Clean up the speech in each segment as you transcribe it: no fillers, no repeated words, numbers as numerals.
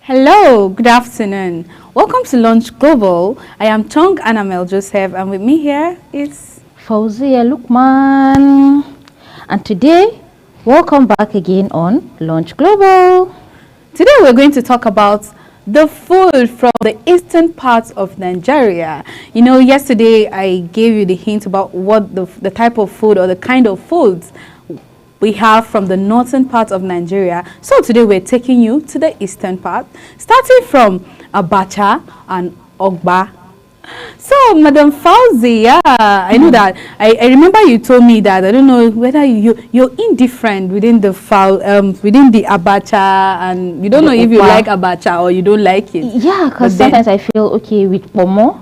Hello, good afternoon. Welcome to Launch Global. I am Tung Anamel Joseph, and with me here is Fauzia Lukman. And today, welcome back again on Launch Global. Today we're going to talk about the food from the eastern parts of Nigeria. You know, yesterday I gave you the hint about what the type of food or the kind of foods we have from the northern part of Nigeria. So today we're taking you to the eastern part, starting from Abacha and Ogba. So, Madam Fauzi, I know that. I remember you told me that. I don't know whether you're indifferent within the within the Abacha, and you don't know if you like Abacha or you don't like it. Yeah, because sometimes I feel okay with pomo.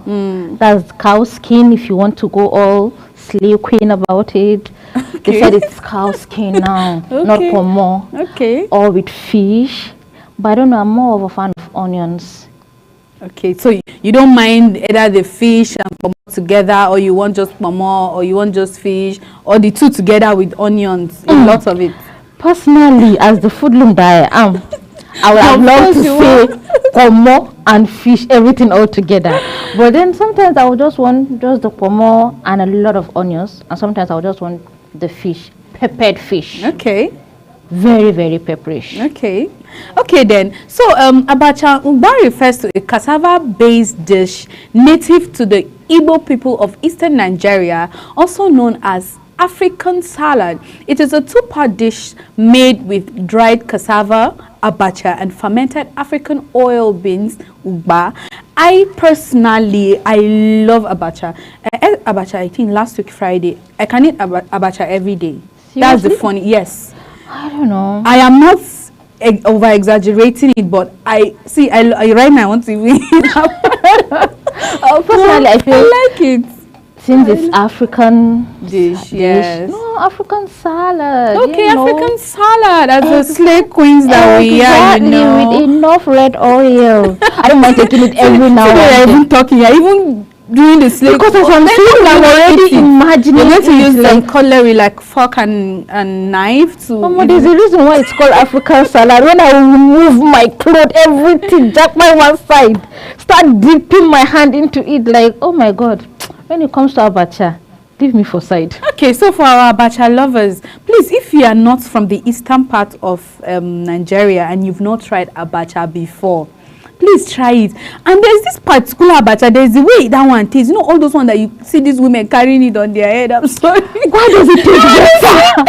That's cow skin if you want to go all slave queen about it. Okay. They said it's cow skin now, not pomo. Okay. Or with fish. But I don't know, I'm more of a fan of onions. Okay, so you don't mind either the fish and pomo together, or you want just pomo, or you want just fish, or the two together with onions, a lot of it. Personally, as the foodlum that I am, I would have loved to say pomo and fish, everything all together. But then sometimes I would just want just the pomo and a lot of onions, and sometimes I would just want the fish, peppered fish. Okay. Very, very pepperish. Okay. Okay then. So Abacha Ugba refers to a cassava-based dish native to the Igbo people of eastern Nigeria, also known as African salad. It is a two-part dish made with dried cassava, abacha, and fermented African oil beans, Ugba. I love abacha. I ate abacha, I think, last week Friday. I can eat abacha every day. Seriously? That's the funny, yes. I don't know. I am not over exaggerating it, but I right now I want to eat it. Personally, I feel I like it. Since it's African dish, yes. No, African salad. Okay, African salad as the slave queens that we are, you know. With enough red oil. I don't mind taking it every now and then. Even talking, even doing the slave. Because as I'm saying, I'm already imagining. You're going to use like cutlery, like fork and knife to. Mama, there's a reason why it's called African salad. When I remove my clothes, everything, jack my one side, start dipping my hand into it, like, oh my God. When it comes to abacha, leave me for side. Okay, so for our abacha lovers, please, if you are not from the eastern part of Nigeria and you've not tried abacha before, please try it. And there's this particular abacha, there's the way that one tastes. You know, all those ones that you see these women carrying it on their head. I'm sorry. Why does it taste better?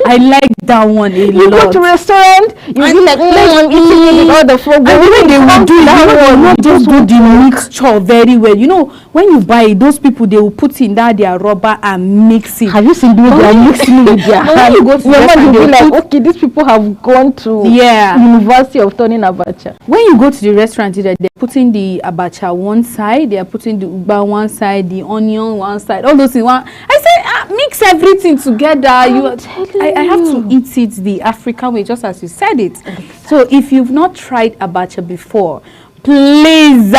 I like that one a lot. You go to restaurant, you be like, I'm eating it with all the food. And the way they will do it, they will not just do the mixture very well. You know, when you buy it, those people, they will put in that their rubber and mix it. Have you seen the way they are mixing it with their hand? You go to the restaurant, you'll be like, okay, these people have gone to University of Turning Abacha. When you go to the restaurant, they're putting the abacha one side, they're putting the ugba one side, the onion one side, all those in one. I say, mix everything together. I have to eat it the African way, just as you said it. Exactly. So if you've not tried abacha before, please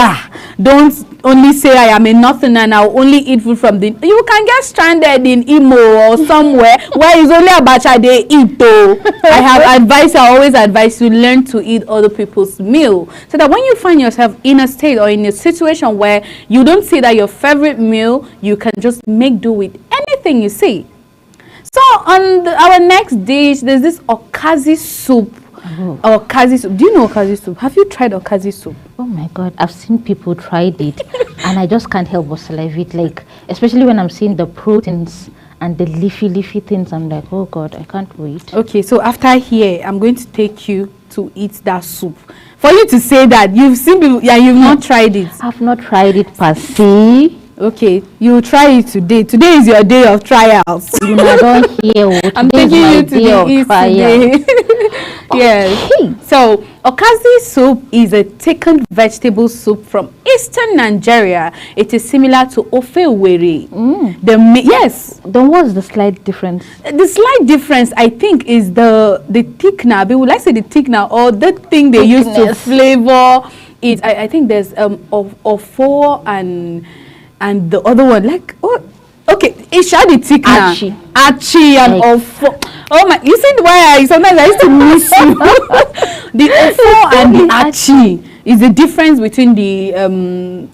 don't only say I am a northerner and I'll only eat food from the. You can get stranded in Imo or somewhere where it's only abacha they eat though. I always advise you learn to eat other people's meal, so that when you find yourself in a state or in a situation where you don't see that your favorite meal, you can just make do with anything you see. So on our next dish, there's this okazi soup. Okazi soup. Do you know okazi soup? Have you tried okazi soup? Oh my God, I've seen people tried it and I just can't help but salivate, like, especially when I'm seeing the proteins and the leafy things. I'm like, oh God, I can't wait. Okay, so after here, I'm going to take you to eat that soup. For you to say that you've seen people, you've not tried it. I've not tried it per se. Okay, you try it today. Today is your day of trials. You know, I don't hear. I'm taking you to the east today. Yes. Okay. So, okazi soup is a thickened vegetable soup from eastern Nigeria. It is similar to ofe were. Yes. Then what's the slight difference? The slight difference, I think, is the thickener. But would I say the thickener or the thing they use to flavor it? I think there's ofo and the other one, like, oh, okay, it's the thickener. Achi and ofo. Oh my! You see why sometimes I used to miss you. The ofo and the achi is the difference between the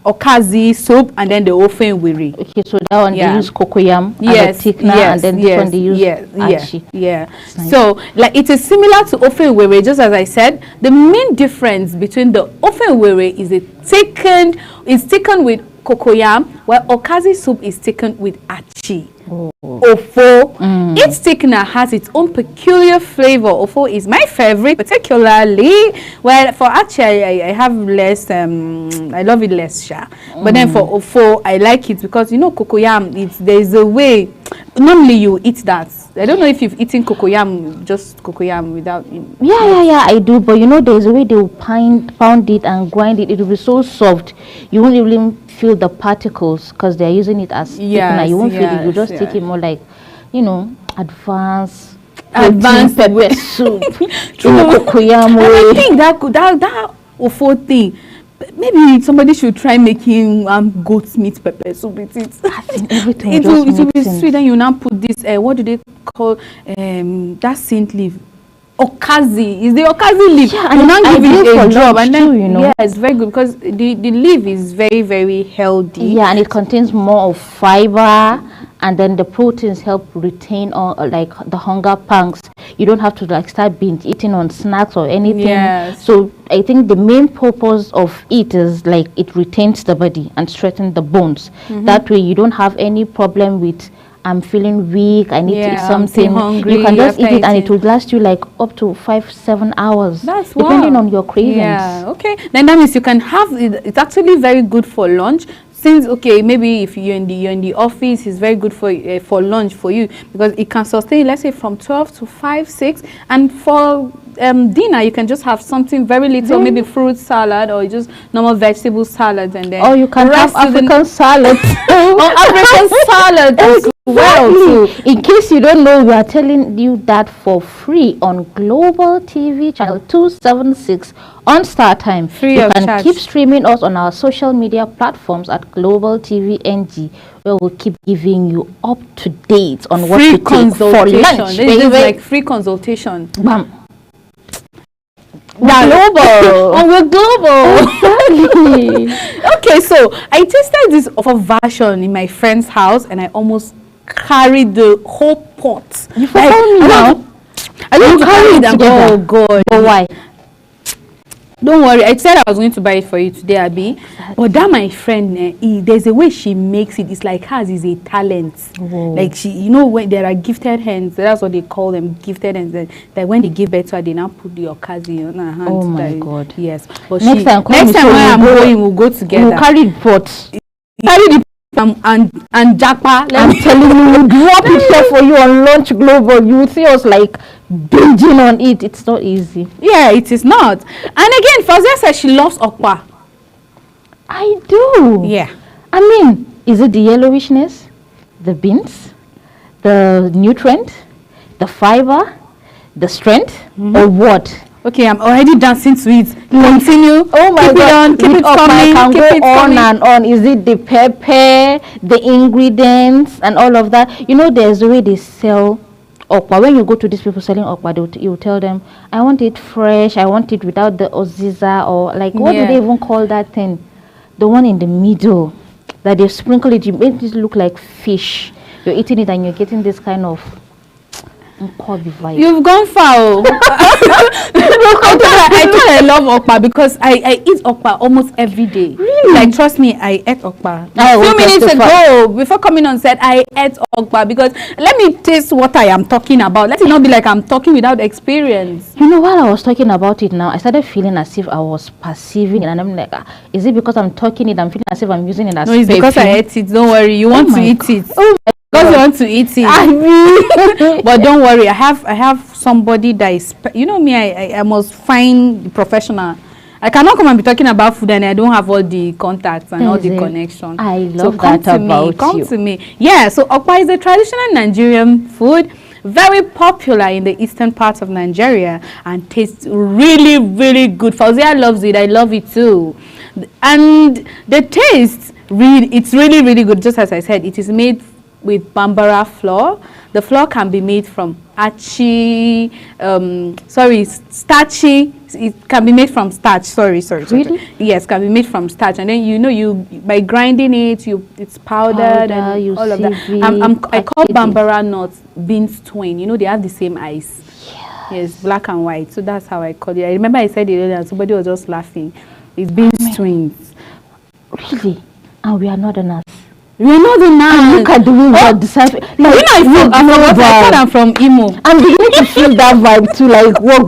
okazi soup and then the ofe wiri. Okay, so that one they use cocoyam yes, as a thickener, and then this one they use achi. Nice. So like it is similar to ofe wiri, just as I said. The main difference between the ofe wiri is thickened with cocoyam, while okazi soup is thickened with achi. Ofo, each thickener has its own peculiar flavor. Ofo is my favorite, particularly. Well, for achi, I have less. I love it less, sha. But then for ofo, I like it because cocoyam. There's a way. Normally you eat that. I don't know if you've eaten cocoyam, just cocoyam without. Yeah, I do. But there's a way they will pound it and grind it. It will be so soft. You won't even feel the particles because they're using it as thickener. You won't feel it. You just take it more like, advanced pepper soup. Cocoyam way. I think that ofo thing. Maybe somebody should try making goat meat pepper soup with it. It will be sweet. Then you now put this. What do they call that saint leaf? Okazi. Is the okazi leaf? Yeah, and now give it a drop, and then too, it's very good because the leaf is very, very healthy. Yeah, and it contains more of fiber, and then the proteins help retain like the hunger pangs. You don't have to start binge eating on snacks or anything. Yes. So I think the main purpose of it is it retains the body and strengthens the bones. That way you don't have any problem with I'm feeling weak, I need to eat something. Hungry, you can just eat it and it will last you up to 5-7 hours. Depending on your cravings. Yeah, okay. Then that means you can have it. It's actually very good for lunch. Since maybe if you're in the office, it's very good for lunch for you because it can sustain, let's say, from 12 to 5, 6, and for dinner you can just have something very little, maybe fruit salad or just normal vegetable salad, and then you can have African salad. African salad as well too. In case you don't know, we are telling you that for free on Global TV channel 276 on StarTime. You can keep streaming us on our social media platforms at Global TV NG, where we'll keep giving you up to date on what to take for lunch. This is like free consultation. Bam. Global. We're global. Exactly. Okay, so I tasted this of a version in my friend's house, and I almost carried the whole pot. You follow me now? I don't carry them. Oh God! But why? Don't worry, I said I was going to buy it for you today, Abby. Exactly. But that my friend, there's a way she makes it. It's like hers is a talent. Whoa. Like she, when there are gifted hands, that's what they call them, gifted hands. That when they give birth to her, they now put the okazi on her hand. Oh my God! Yes. But next time when I'm going, we'll go together. We'll carry the pot. Carry the and japa. I'm telling you, we'll drop it here for you on Lunch Global. You will see us binging on it. It's not easy. Yeah, it is not. And again, Fazia says she loves okpa. I do. Yeah. I mean, is it the yellowishness, the beans, the nutrient, the fiber, the strength, or what? Okay, I'm already dancing to it. Continue. Oh my God. Keep it coming. I can go on and on. Is it the pepper, the ingredients, and all of that? There's a way they sell okpa. When you go to these people selling okpa, you tell them, I want it fresh, I want it without the oziza, or what do they even call that thing? The one in the middle that they sprinkle it, you make it look like fish. You're eating it and you're getting this kind of vibe. You've gone far. I thought I love okpa because I eat okpa almost every day. Really? Trust me, I ate okpa. A few minutes ago, before coming on set, I ate okpa because let me taste what I am talking about. Let it not be like I'm talking without experience. While I was talking about it now, I started feeling as if I was perceiving it, and I'm like, is it because I'm talking it? I'm feeling as if I'm using it as it's because I ate it. Don't worry, you want to eat it. Oh my because you want to eat it. But don't worry, I have somebody that is me, I must find the professional. I cannot come and be talking about food and I don't have all the contacts and all the connections. I love that about you. Come to me. Yeah, so okpa is a traditional Nigerian food, very popular in the eastern part of Nigeria, and tastes really, really good. Fauzia loves it. I love it too. And the taste, it's really, really good. Just as I said, it is made with bambara flour. The flour can be made from starchy. It can be made from starch. Sorry. Really? Yes, can be made from starch, and then you by grinding it, it's powdered and all of that. I call Bambara nuts beans twain. You know, they have the same eyes. Yes, black and white. So that's how I call it. I remember I said it earlier, and somebody was just laughing. It's beans twins. Really? And we are northerners. We're not the man. Look at the way we are deciding. Like, I'm from Imo. I'm beginning to feel that vibe too. Like, we're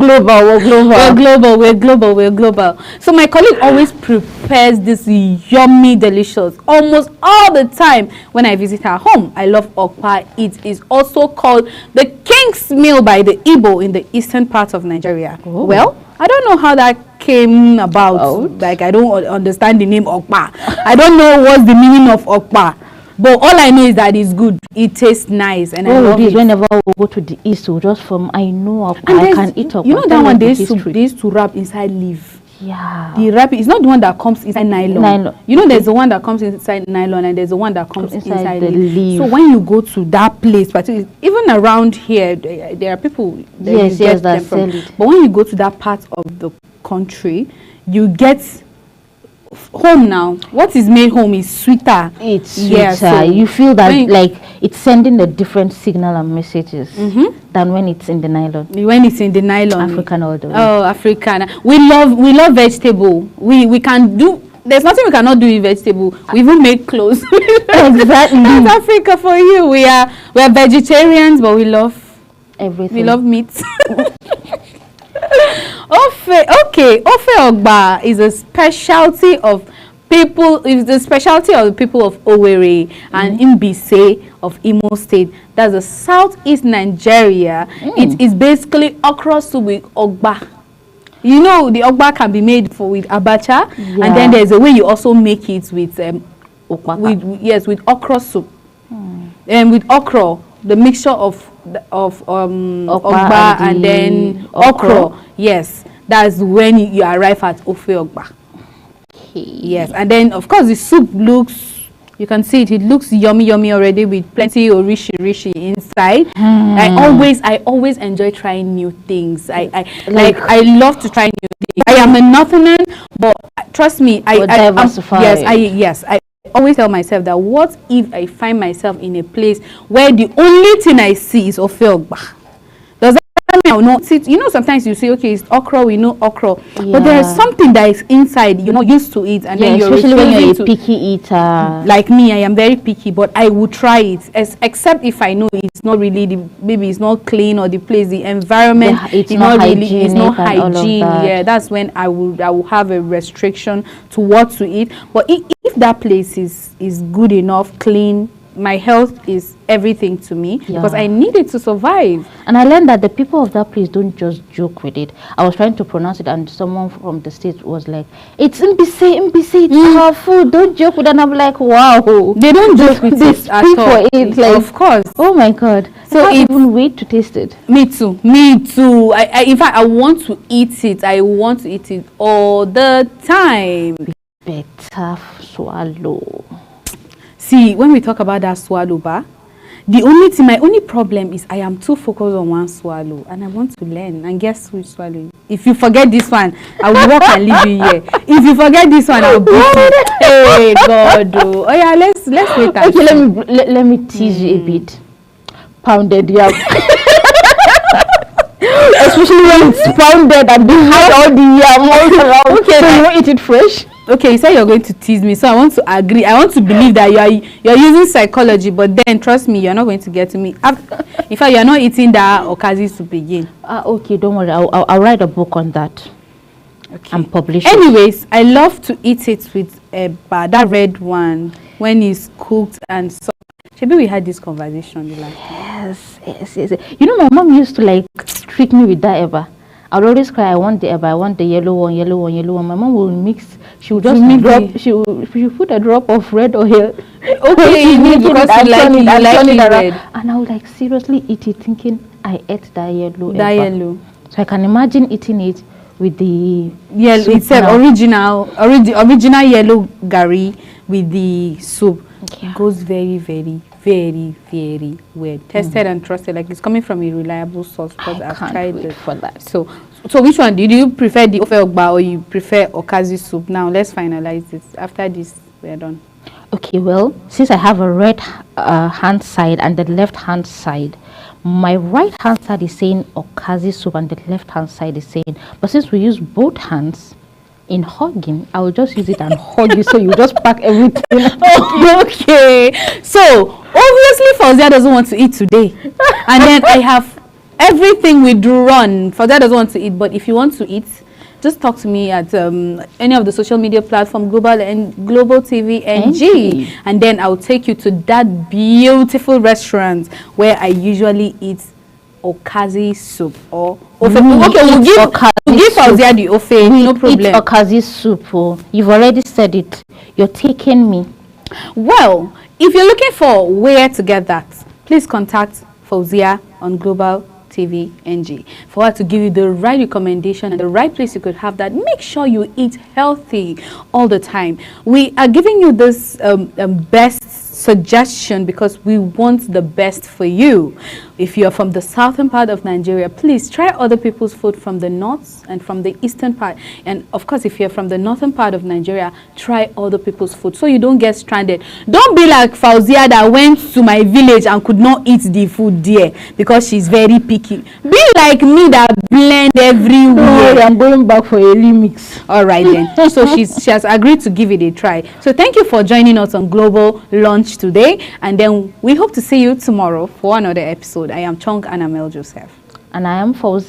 global. So my colleague always prepares this yummy, delicious, almost all the time when I visit her home. I love okpa. It is also called the king's meal by the Igbo in the eastern part of Nigeria. Oh. Well, I don't know how that came about. Like, I don't understand the name okpa. I don't know what's the meaning of okpa. But all I know is that it's good. It tastes nice, and I love it. Whenever we go to the east, we just I know okpa. I can eat okpa. You know that one they used to wrap inside leaf. Yeah. The wrap is not the one that comes inside nylon. You know, there's the one that comes inside nylon, and there's the one that comes inside the leaf. So when you go to that place, particularly even around here, there are people that get them from. But when you go to that part of the country, you get home now. What is made home is sweeter. It's sweeter. So you feel that like it's sending a different signal and messages than when it's in the nylon. When it's in the nylon, African all the way. Oh, African. We love vegetable. We can do. There's nothing we cannot do with vegetable. We even make clothes. Exactly. That's Africa for you. We are vegetarians, but we love everything. We love meat. Ofe Ogba is a specialty of people. It's the specialty of the people of Owerri and Mbise of Imo State. That's the southeast Nigeria. It is basically okra soup with ogba. You know, the ogba can be made with abacha, and then there's a way you also make it with with okra soup, and with okra, the mixture of ogba and then okra. Yes, that's when you arrive at Ofe Ogba. Yes, and then of course the soup looks, you can see it looks yummy already with plenty of rishi inside. I always enjoy trying new things. I love to try new things. I am a Northerner, but trust me, I always tell myself that what if I find myself in a place where the only thing I see is Ofe Ogba? Does that mean I will not sit? You know, sometimes you say, okay, it's okra, we know okra, but there is something that is inside, you're not used to it, and then you're especially when you're a picky eater. Like me, I am very picky, but I will try it, except if I know it's not really maybe it's not clean, or the place, the environment, it's not hygiene. Yeah, that's when I will have a restriction to what to eat. But if that place is good enough, clean, my health is everything to me, because I need it to survive. And I learned that the people of that place don't just joke with it. I was trying to pronounce it, and someone from the States was like, it's Mbise, it's our food, don't joke with it. And I'm like, wow, they don't joke with it at all. For it, like, of course. Oh my god. So I can't even wait to taste it. Me too. In fact, I want to eat it. I want to eat it all the time. Better swallow. See, when we talk about that swallow bar, my only problem is I am too focused on one swallow, and I want to learn. And guess which swallow? If you forget this one, I will walk and leave you here. If you forget this one, I'll beat you. Hey God! Oh yeah, let's wait. Okay, let me tease you a bit. Pounded yam. Especially when it's pounded and they hide all the yam all around. Okay, so you won't eat it fresh. Okay, you said you're going to tease me, so I want to agree. I want to believe that you're using psychology, but then trust me, you're not going to get to me. In fact, you're not eating that okazi to begin. Okay, don't worry. I'll write a book on that. Okay. And publish it. Anyways, I love to eat it with that red one when it's cooked and so. Maybe we had this conversation the last time. Yes. You know, my mom used to like trick me with that eba. I would always cry, I want the eba, I want the yellow one. My mom will mix. She would just drop. She would put a drop of red oil. Okay, because you like it red. And I would like seriously eat it, thinking I ate that yellow. Yellow. So I can imagine eating it with the yellow. It's original yellow gari with the soup. Yeah. It goes very, very, very, very well. Tested and trusted. Like it's coming from a reliable source because I've tried it. For that. So which one? Did you prefer the ofe ogba or you prefer okazi soup? Now let's finalize this. After this, we're done. Okay, well, since I have a right hand side and the left hand side, my right hand side is saying okazi soup and the left hand side is saying, but since we use both hands in hugging, I will just use it and hug you, so you just pack everything. Okay, so obviously Fauzia doesn't want to eat today, and then I have everything withdrawn. Fauzia doesn't want to eat, but if you want to eat, just talk to me at any of the social media platform, Global TV NG, and then I'll take you to that beautiful restaurant where I usually eat okazi soup or ofe. Okay, we'll give Fauzia the ofe, no problem. Eat okazi soup. Oh. You've already said it. You're taking me. Well, if you're looking for where to get that, please contact Fauzia on Global TV NG for her to give you the right recommendation and the right place you could have that. Make sure you eat healthy all the time. We are giving you this best suggestion because we want the best for you. If you're from the southern part of Nigeria, please try other people's food from the north and from the eastern part. And of course, if you're from the northern part of Nigeria, try other people's food so you don't get stranded. Don't be like Fauzia that went to my village and could not eat the food there because she's very picky. Be like me that blend everywhere. No, I'm going back for a remix. All right then. So she has agreed to give it a try. So thank you for joining us on Global Lunch today, and then we hope to see you tomorrow for another episode. I am Chong Anamel Joseph. And I am Fauzi.